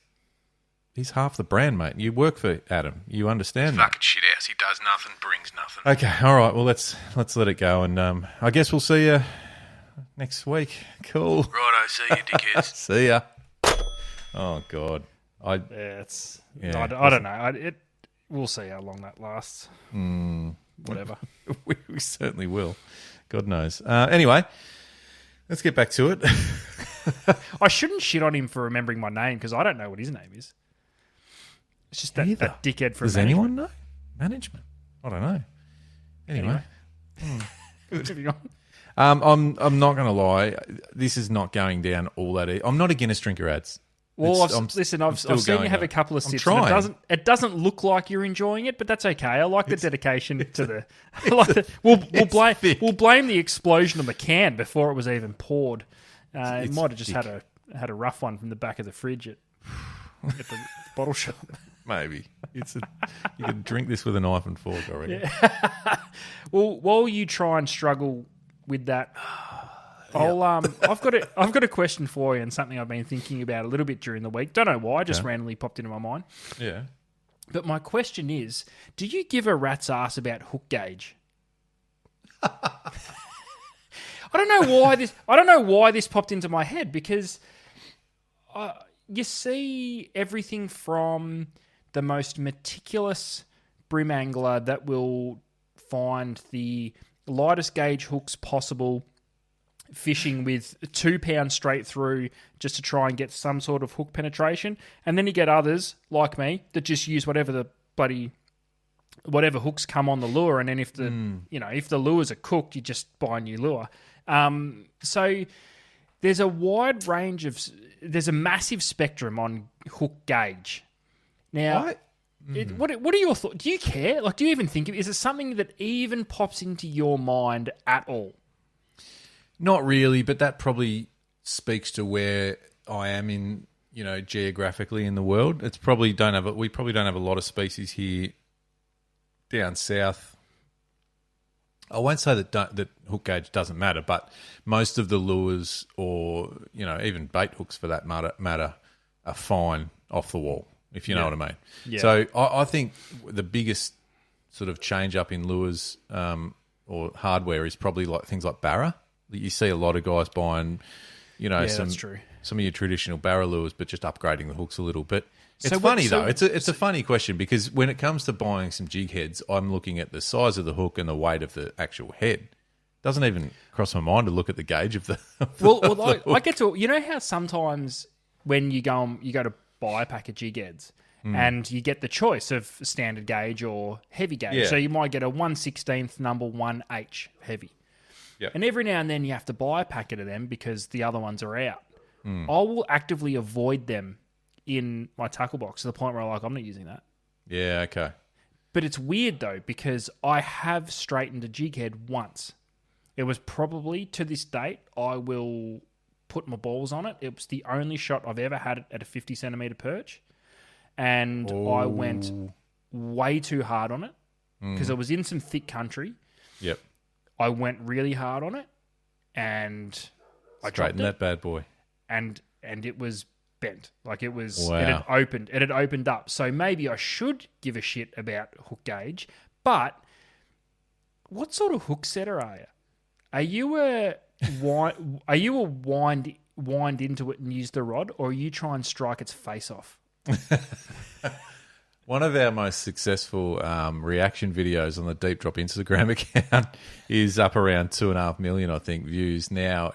half the brand, mate. You work for Adam. You understand that. Fucking shit house. He does nothing, brings nothing. Okay, all right. Well, let's let it go, and I guess we'll see you next week. Cool. Righto, see you, dickheads. See ya. Oh God, I don't know. We'll see how long that lasts. Whatever. we certainly will. God knows. Anyway, let's get back to it. I shouldn't shit on him for remembering my name because I don't know what his name is. It's just that dickhead from Does anyone know? Management? I don't know. Anyway. Moving on. I'm not going to lie. This is not going down all that. I'm not a Guinness drinker, Ads. Well, I've seen you have a couple of sips. And it doesn't look like you're enjoying it, but that's okay. I like the dedication to the. I like we'll blame the explosion of the can before it was even poured. It might have just had a rough one from the back of the fridge at the bottle shop. Maybe you can drink this with a knife and fork already. Yeah. Well, while you try and struggle with that. I've got a question for you and something I've been thinking about a little bit during the week. Don't know why, just randomly popped into my mind. Yeah. But my question is, do you give a rat's ass about hook gauge? I don't know why this popped into my head because you see everything from the most meticulous brim angler that will find the lightest gauge hooks possible, fishing with 2 pounds straight through just to try and get some sort of hook penetration. And then you get others, like me, that just use whatever hooks come on the lure. And then if the lures are cooked, you just buy a new lure. So there's there's a massive spectrum on hook gauge. Now, what are your thoughts? Do you care? Like, do you even think is it something that even pops into your mind at all? Not really, but that probably speaks to where I am in, geographically in the world. We probably don't have a lot of species here down south. I won't say that hook gauge doesn't matter, but most of the lures, or even bait hooks for that matter, are fine off the wall, if you know what I mean. Yeah. So I think the biggest sort of change up in lures or hardware is probably like things like Barra. You see a lot of guys buying, that's true. Some of your traditional barra lures, but just upgrading the hooks a little. But it's funny though. It's a funny question because when it comes to buying some jig heads, I'm looking at the size of the hook and the weight of the actual head. It doesn't even cross my mind to look at the gauge of the. I get to how sometimes when you go to buy a pack of jig heads. And you get the choice of standard gauge or heavy gauge. Yeah. So you might get a 1/16 number 1H heavy. Yep. And every now and then you have to buy a packet of them because the other ones are out. I will actively avoid them in my tackle box to the point where I'm not using that. Yeah, okay. But it's weird though, because I have straightened a jig head once. It was probably, to this date, I will put my balls on it. It was the only shot I've ever had at a 50 centimetre perch. And I went way too hard on it because it was in some thick country. Yep. I went really hard on it and I dropped Straighten it. that bad boy. And it was bent. Like it was, Wow. it had opened up. So maybe I should give a shit about hook gauge. But what sort of hook setter are you? Are you a wind into it and use the rod, or are you try and strike its face off? One of our most successful reaction videos on the Deep Drop Instagram account is up around 2.5 million, I think, views now.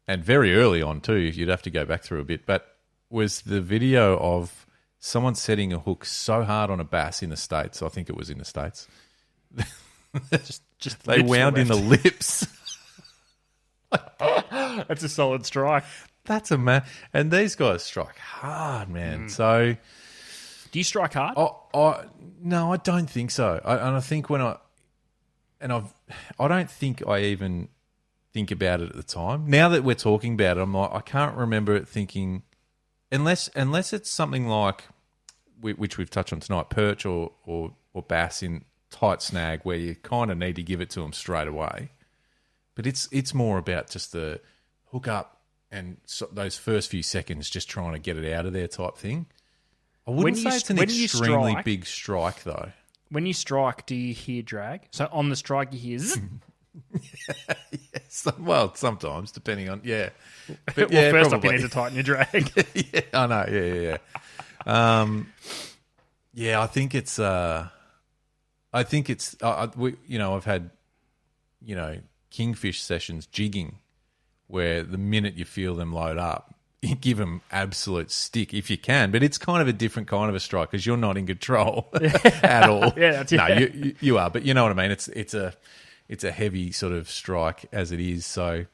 And very early on too, you'd have to go back through a bit, but was the video of someone setting a hook so hard on a bass in the States. I think it was in the States. Just They lips were wound in the left. lips. That's a solid strike. That's a man. And these guys strike hard, man. So, Do you strike hard? no, I don't think so. I think I don't think I even think about it at the time. Now that we're talking about it, I'm like, I can't remember it thinking, unless it's something like, which we've touched on tonight, perch or bass in tight snag where you kind of need to give it to them straight away. But it's more about just the hook up and those first few seconds just trying to get it out of there type thing. I wouldn't say it's an extremely big strike though. When you strike, do you hear drag? So on the strike, you hear zzz. Yes. Well, sometimes, depending on, yeah. But, yeah, first probably. up, you need to tighten your drag. Yeah, I know. Yeah. Yeah, I think it's. I've had, kingfish sessions jigging, where the minute you feel them load up, you give them absolute stick if you can. But it's kind of a different kind of a strike because you're not in control at all. Yeah, that's no, it. you are, but you know what I mean. It's a heavy sort of strike as it is. So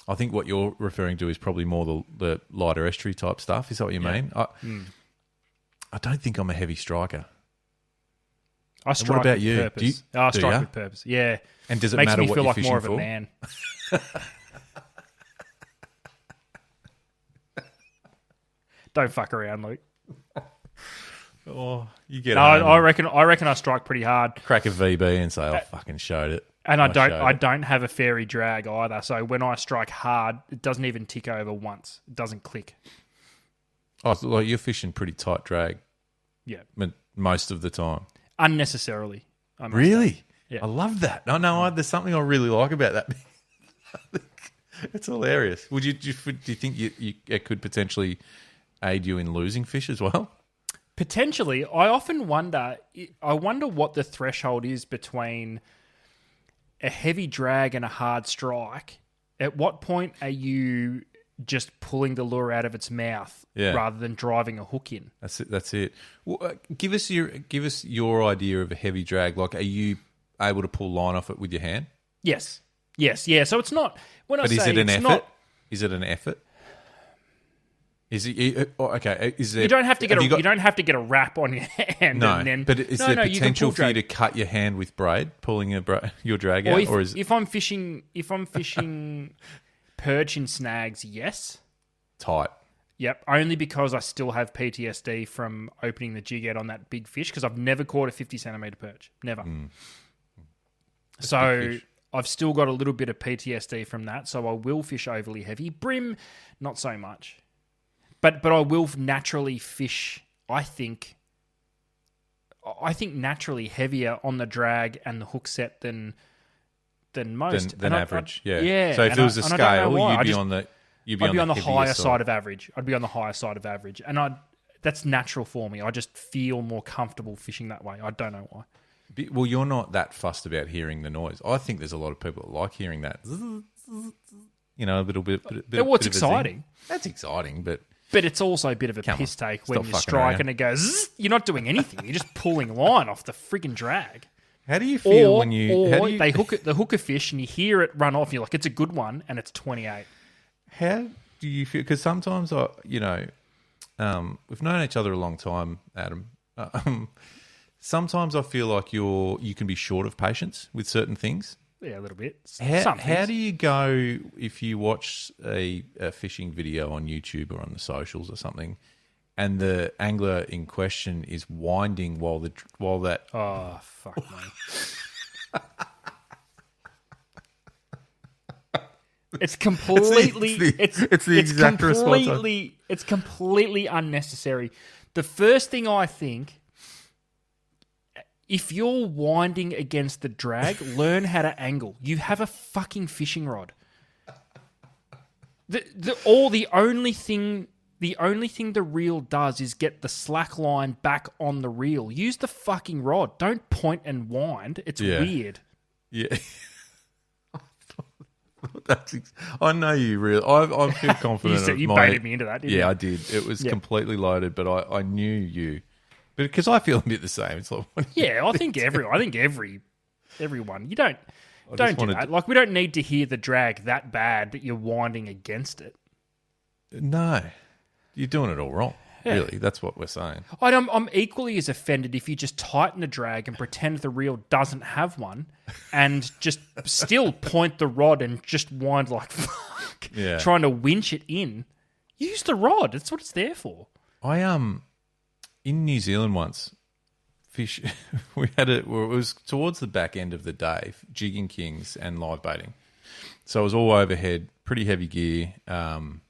I think what you're referring to is probably more the lighter estuary type stuff. Is that what you mean? I don't think I'm a heavy striker. I strike about with you? purpose. Do I strike ya? with purpose. Yeah. And does it Makes matter me what feel you're like fishing more of for? a man. Don't fuck around, Luke. Oh, you get. No, I reckon I strike pretty hard, crack a VB and say, "I fucking showed it." and I showed it. don't have a fairy drag either. So when I strike hard, it doesn't even tick over once. It doesn't click. Oh, so like you're fishing pretty tight drag Yeah, most of the time. unnecessarily. I must Really? say. Yeah. I love that. No, there's something I really like about that. It's hilarious. Do you think it could potentially aid you in losing fish as well? Potentially, I often wonder. I wonder what the threshold is between a heavy drag and a hard strike. At what point are you just pulling the lure out of its mouth rather than driving a hook in? That's it. Well, give us your idea of a heavy drag. Like, are you able to pull line off it with your hand? Yes. Yeah. So it's not. But is it an effort? Is it an effort? Is it okay? Is there? You don't have to get you don't have to get a wrap on your hand. No, and then, but is there potential for you to cut your hand with braid, pulling your drag out, or is it if I'm fishing perch in snags? Yes. tight? Yep. Only because I still have PTSD from opening the jig out on that big fish because I've never caught a 50 centimeter perch. Never. So big fish. I've still got a little bit of PTSD from that. So I will fish overly heavy. Brim, not so much. But I will naturally fish, I think naturally heavier on the drag and the hook set than most. Than average. yeah. So if there was a scale, you'd be on the heavier higher side of average. I'd be on the higher side of average. And that's natural for me. I just feel more comfortable fishing that way. I don't know why. Well, you're not that fussed about hearing the noise. I think there's a lot of people that like hearing that. A little bit. What's exciting? That's exciting, but it's also a bit of a piss take when you strike and it goes, zzz, you're not doing anything. You're just pulling line off the friggin' drag. how do you feel when they hook a fish and you hear it run off and you're like, it's a good one, and it's 28. How do you feel? Because sometimes we've known each other a long time, Adam. sometimes I feel like you can be short of patience with certain things. Yeah, a little bit. How do you go if you watch a fishing video on YouTube or on the socials or something, and the angler in question is winding while that Oh, fuck me. It's completely. It's the exact response. It's completely unnecessary. The first thing I think, if you're winding against the drag, learn how to angle. You have a fucking fishing rod. The only thing the reel does is get the slack line back on the reel. Use the fucking rod. Don't point and wind. It's weird. Yeah. I know you really. I feel confident. You baited me into that, didn't you? Yeah, I did. It was completely loaded, but I knew you. But because I feel a bit the same. It's like, I think everyone. You don't do that. Like, we don't need to hear the drag that bad that you're winding against it. No, you're doing it all wrong. Yeah. Really, that's what we're saying. I'm equally as offended if you just tighten the drag and pretend the reel doesn't have one, and just still point the rod and just wind like fuck, trying to winch it in. Use the rod. That's what it's there for. In New Zealand once, fish. We had it. Well, it was towards the back end of the day, jigging kings and live baiting. So it was all overhead, pretty heavy gear, and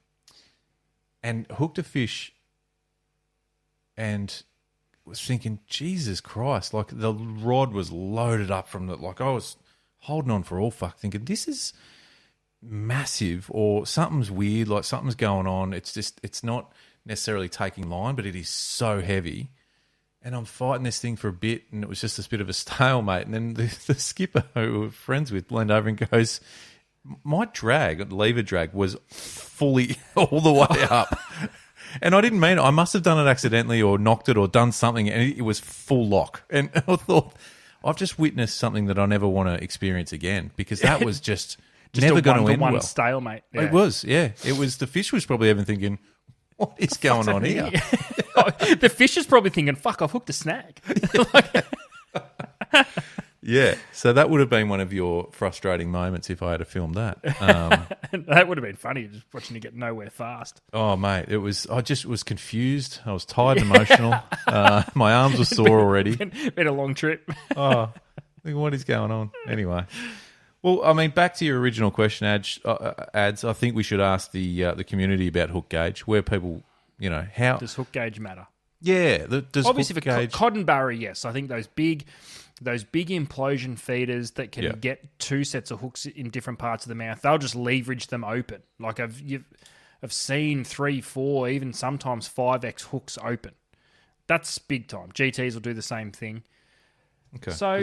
hooked a fish. And was thinking, Jesus Christ, like the rod was loaded up from the, like I was holding on for all fuck, thinking this is massive or something's weird, like something's going on. It's not necessarily taking line, but it is so heavy. And I'm fighting this thing for a bit, and it was just this bit of a stalemate. And then the skipper who we're friends with leaned over and goes, my lever drag was fully all the way up. And I didn't mean it. I must have done it accidentally or knocked it or done something, and it was full lock. And I thought, I've just witnessed something that I never want to experience again, because that was just never going to end well. Stalemate. Yeah. It was, yeah. It was. The fish was probably even thinking, what is going on here? The fish is probably thinking, fuck, I've hooked a snag. Yeah, so that would have been one of your frustrating moments if I had to film that. That would have been funny, just watching you get nowhere fast. Oh, mate, I just was confused. I was tired and emotional. My arms were sore already. Been a long trip. Oh, what is going on? Anyway. Well, I mean, back to your original question, Ads. I think we should ask the community about hook gauge, where people, how... Does hook gauge matter? Yeah. Does obviously hook for gauge... cotton barra, yes. I think those big implosion feeders that can get two sets of hooks in different parts of the mouth, they'll just leverage them open. Like I've seen 3, 4, even sometimes 5x hooks open. That's big time. GTs will do the same thing. Okay. So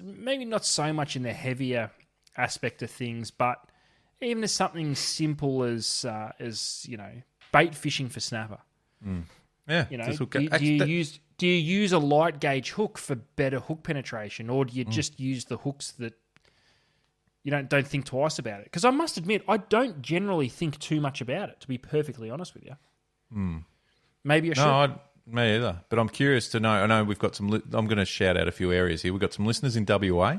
maybe not so much in the heavier aspect of things, but even as something simple as bait fishing for snapper. Mm. Yeah. Do you use a light gauge hook for better hook penetration, or do you just use the hooks that you don't think twice about it? Because I must admit, I don't generally think too much about it, to be perfectly honest with you. Maybe I should. No, me either. But I'm curious to know. I know we've got some. I'm going to shout out a few areas here. We've got some listeners in WA.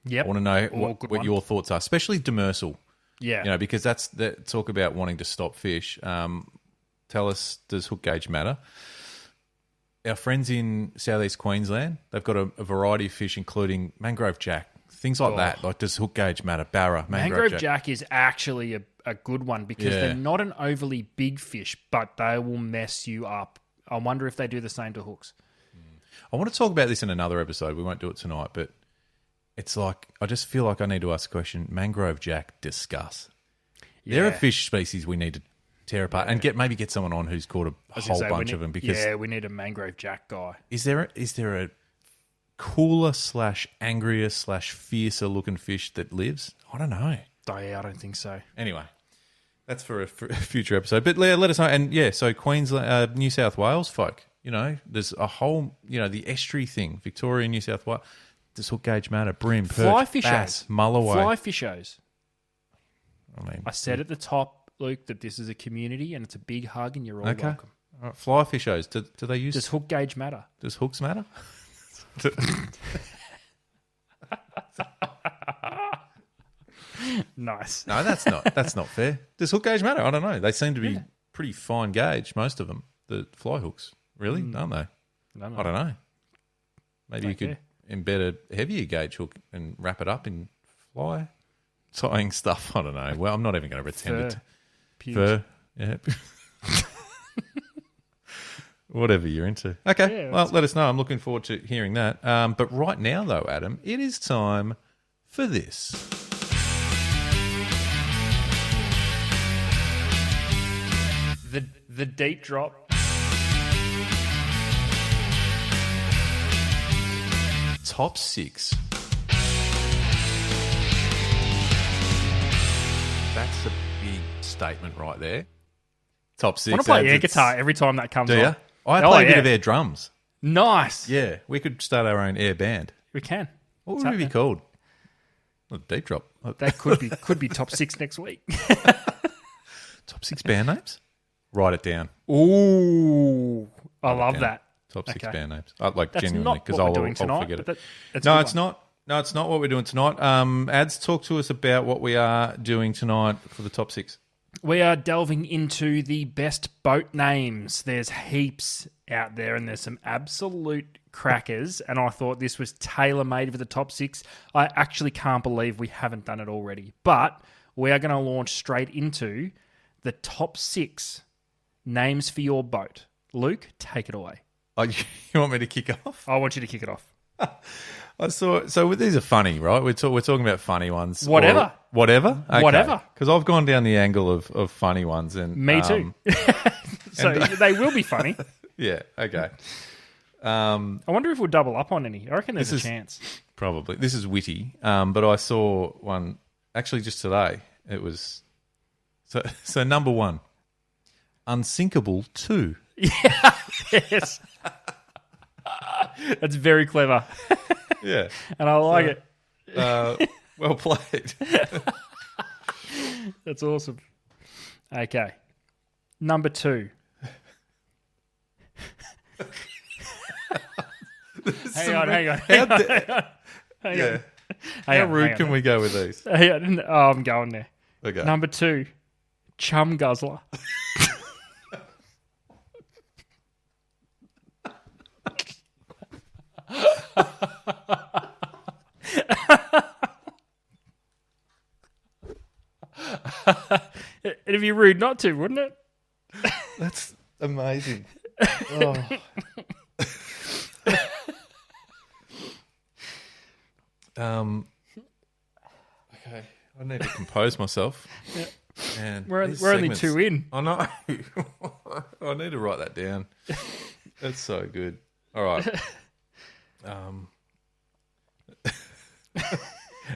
Yep. I want to know what your thoughts are, especially demersal. Yeah. Because that's talk about wanting to stop fish. Tell us, does hook gauge matter? Our friends in southeast Queensland, they've got a variety of fish, including mangrove jack, things like that. Like, does hook gauge matter? Barra, mangrove jack is actually a good one because they're not an overly big fish, but they will mess you up. I wonder if they do the same to hooks. I want to talk about this in another episode. We won't do it tonight, but it's like, I just feel like I need to ask a question. Mangrove jack, discuss. Yeah. They're a fish species we need to tear apart and maybe get someone on who's caught a whole bunch of them, because we need a mangrove jack guy. Is there a cooler / angrier / fiercer looking fish that lives? I don't know. I don't think so. Anyway, that's for a future episode. But let us know. And so Queensland, New South Wales folk, there's a whole, the estuary thing, Victoria, New South Wales. Does hook gauge matter? Brim, perch, bass, mulloway. Fly fishers. I said at the top, Luke, that this is a community and it's a big hug and you're all welcome. All right, fly fishers, do they use... Does hook gauge matter? Does hooks matter? Nice. No, that's not fair. Does hook gauge matter? I don't know. They seem to be pretty fine gauge, most of them. The fly hooks, really, aren't they? No. I don't know. Maybe Don't you could care. embed a heavier gauge hook and wrap it up in fly tying stuff. I don't know. Well, I'm not even going to pretend it. Puge. Fur, yeah. Whatever you're into. Okay, Yeah, well, let us know. I'm looking forward to hearing that. But right now, though, Adam, it is time for this. The deep drop. Top 6. That's a big statement right there. Top 6. I want to play air It's- guitar every time that comes Do on. you? I play a bit yeah. of air drums. Nice. Yeah, we could start our own air band. We can. What It's would it be happening. called? Well, deep drop. That could be top 6 next week. Top 6 band names? Write it down. Ooh, I love down. that. Top 6 Okay. band names. Like That's genuinely, not because what I'll, we're doing I'll tonight. forget it. But that's No, a good it's one. not. No, it's not what we're doing tonight. Ads, talk to us about what we are doing tonight for the top 6. We are delving into the best boat names. There's heaps out there, and there's some absolute crackers. And I thought this was tailor-made for the top 6. I actually can't believe we haven't done it already. But we are going to launch straight into the top 6 names for your boat. Luke, take it away. Oh, you want me to kick off? I want you to kick it off. I saw. So these are funny, right? We're talking about funny ones. Whatever. Or whatever. Okay. Whatever. Because I've gone down the angle of funny ones, and Me too. So they will be funny. Yeah. Okay. I wonder if we'll double up on any. I reckon there's This a is- chance. Probably. This is witty. But I saw one actually just today. It was so number 1, Unsinkable 2. Yes. That's very clever. Yeah. And I like it. Well played. That's awesome. Okay. Number 2. Hang on. How yeah. How rude can we go with these? I'm going there. Okay. Number 2. Chum Guzzler. It'd be rude not to, wouldn't it? That's amazing. Oh. Okay, I need to compose myself. Man, We're these only segments- 2 in. I know. I need to write that down. That's so good. All right.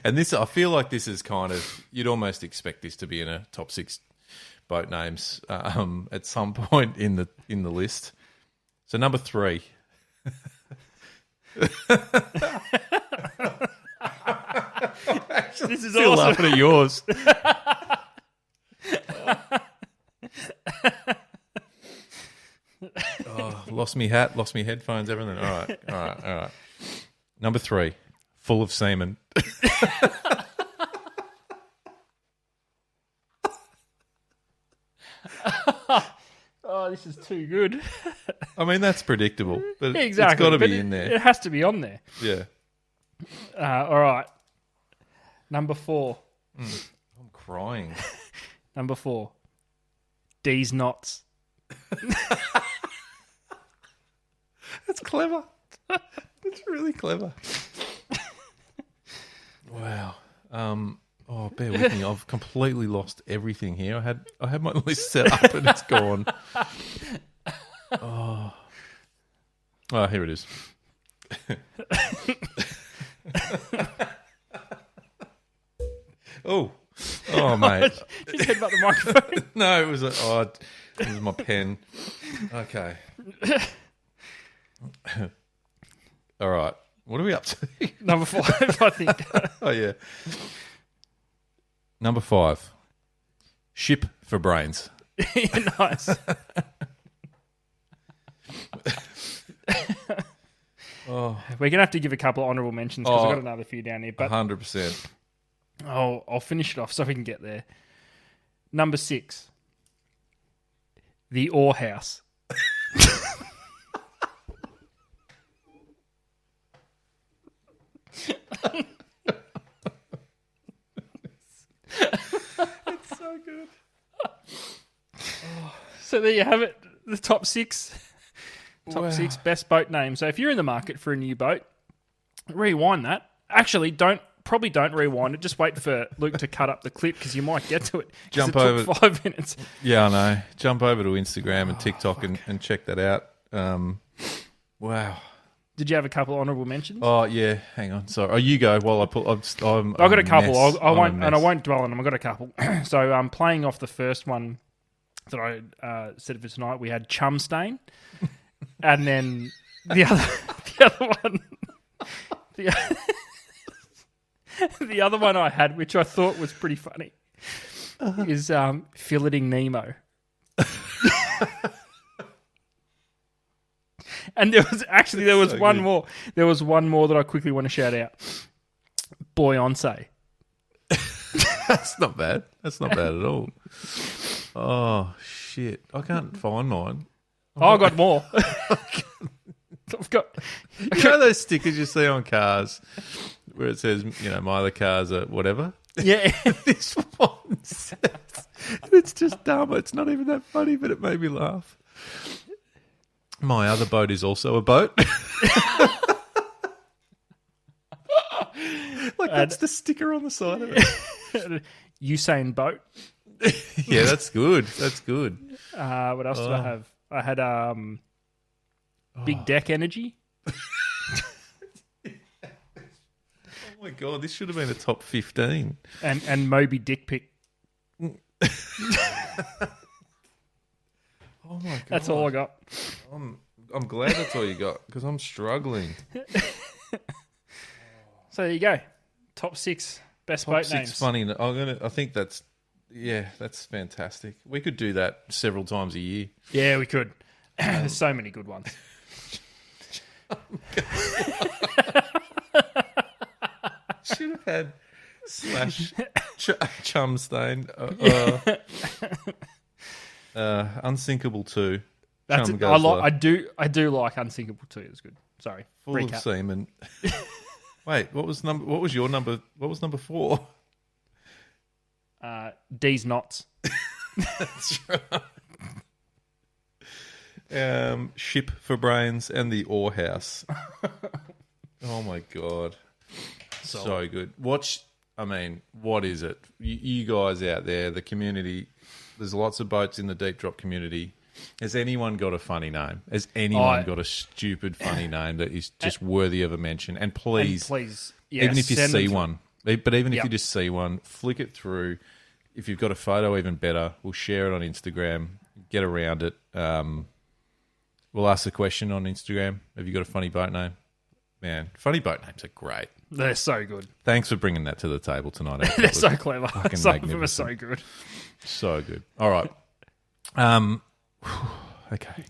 And this, I feel like this is kind of, you'd almost expect this to be in a top 6 boat names at some point in the list. So number 3. This is Still awesome. laughing at yours. Oh, lost me hat, lost me headphones, everything. All right. Number 3, Full of Semen. Oh, this is too good. I mean, that's predictable, but Exactly. it's got to but be in there. It has to be on there. Yeah. All right. Number 4. I'm crying. Number 4. D's Knots. That's clever. That's really clever. Wow. Oh, bear with me. I've completely lost everything here. I had my list set up and it's gone. Oh, here it is. Oh, mate. You said about the microphone. No, it was it was my pen. Okay. All right. What are we up to? Number 5, I think. Oh, yeah. Number 5. Ship for brains. Nice. Oh, We're gonna have to give a couple of honourable mentions because Oh. I've got another few down here. But 100%. I'll finish it off so we can get there. Number 6, the Ore House. So good. So there you have it. The top 6. Top Wow. 6 best boat names. So if you're in the market for a new boat, rewind that. Actually, don't rewind it. Just wait for Luke to cut up the clip because you might get to it. 'Cause Jump it took over- 5 minutes. Yeah, I know. Jump over to Instagram and TikTok and check that out. Wow. Did you have a couple of honourable mentions? Oh, yeah. Hang on. Sorry. Oh, you go while I pull. I've got a couple. I won't dwell on them. I've got a couple. So playing off the first one that I said for tonight, we had Chum Stain, and then the other one, the other one I had, which I thought was pretty funny, is Filleting Nemo. And there was so one good. more. There was one more that I quickly want to shout out. Beyonce. That's not bad. That's not bad at all. Oh, shit. I can't find mine. Oh, I got more. I've got. You know those stickers you see on cars where it says, my other cars are whatever? Yeah. This one says, it's just dumb. It's not even that funny, but it made me laugh. My other boat is also a boat. That's the sticker on the side of it. Usain Boat. Yeah, that's good. That's good. What else did I have? I had Big Deck Energy. Oh my God, this should have been a top 15. And Moby Dick Pick. Oh my God. That's all I got. I'm glad that's all you got because I'm struggling. So there you go. Top 6 best boat Top 6 names. funny. I think that's fantastic. We could do that several times a year. Yeah, we could. There's so many good ones. Should have had slash chum stain. Unsinkable 2. That's Chum it. guzzler, I do like Unsinkable too. It's good. Sorry. full of Recap. semen. Wait, what was your number? What was number 4? D's Knots. That's right. Ship for Brains and the Ore House. Oh my God. So good. What is it? You guys out there, the community, there's lots of boats in the deep drop community. Has anyone got a funny name? Has anyone got a stupid funny name that is just worthy of a mention? And please, yeah, even if you send see them one, but even if Yep. you just see one, flick it through. If you've got a photo, even better. We'll share it on Instagram. Get around it. We'll ask the question on Instagram. Have you got a funny boat name? Man, funny boat names are great. They're so good. Thanks for bringing that to the table tonight. That They're was so clever. fucking Some of them are magnificent. so good. So good. All right. Okay.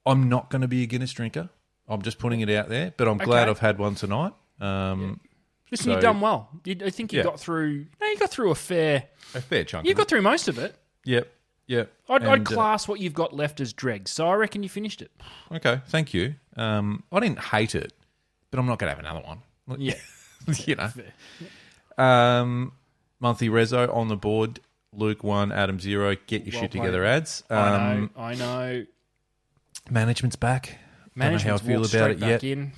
I'm not going to be a Guinness drinker. I'm just putting it out there, but I'm glad Okay. I've had one tonight. Listen, So- you've done well. I think you Yeah. got through. No, you got through a fair. A fair chunk. You of got it. through most of it. Yep. I'd And, class what you've got left as dregs. So I reckon you finished it. Okay. Thank you. I didn't hate it, but I'm not going to have another one. Yeah. You know. Fair. Monthly reso on the board. Luke 1, Adam 0. Get your Well shit played. together, ads. I know. Management's back. Management's Don't know how I feel walked about straight it back yet. in.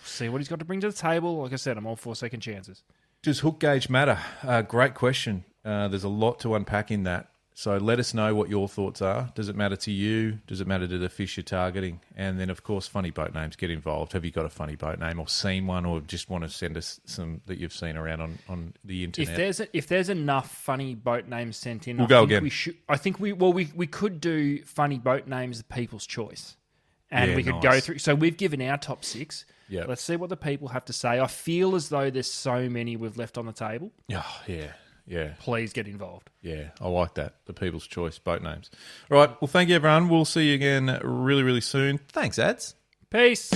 See what he's got to bring to the table. Like I said, I'm all for second chances. Does hook gauge matter? Great question. There's a lot to unpack in that. So let us know what your thoughts are. Does it matter to you? Does it matter to the fish you're targeting? And then, of course, funny boat names get involved. Have you got a funny boat name or seen one, or just want to send us some that you've seen around on the internet? If there's enough funny boat names sent in, We'll go again. I think we could do funny boat names the people's choice, and Yeah, we could nice. go through. So we've given our top 6. Yeah. Let's see what the people have to say. I feel as though there's so many we've left on the table. Oh, yeah. Please get involved. Yeah, I like that. The people's choice boat names. All right. Well, thank you, everyone. We'll see you again really, really soon. Thanks, ads. Peace.